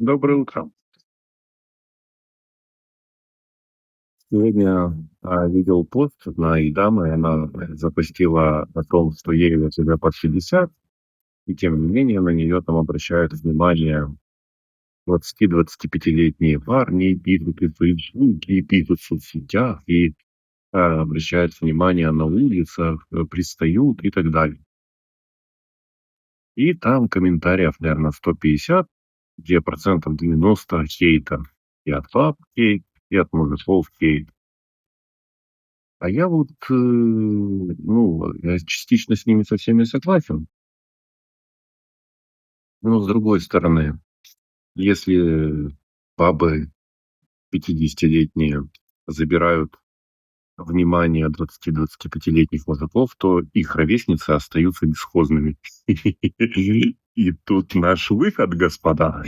Доброе утро. Сегодня видел пост одной дамы, она запостила о том, что ей вот уже под 60, и тем не менее на нее там обращают внимание 20-25-летние парни, пишут и в Фейсбуке, и пишут в соцсетях, и обращают внимание на улицах, пристают и так далее. И там комментариев, наверное, 150, где процентов 90 хейта. И от пап хейт, и от мужиков хейт. А я вот, я частично с ними со всеми согласен. Но с другой стороны, если бабы 50-летние забирают внимание 20-25-летних мужиков, то их ровесницы остаются бесхозными. И тут наш выход, господа.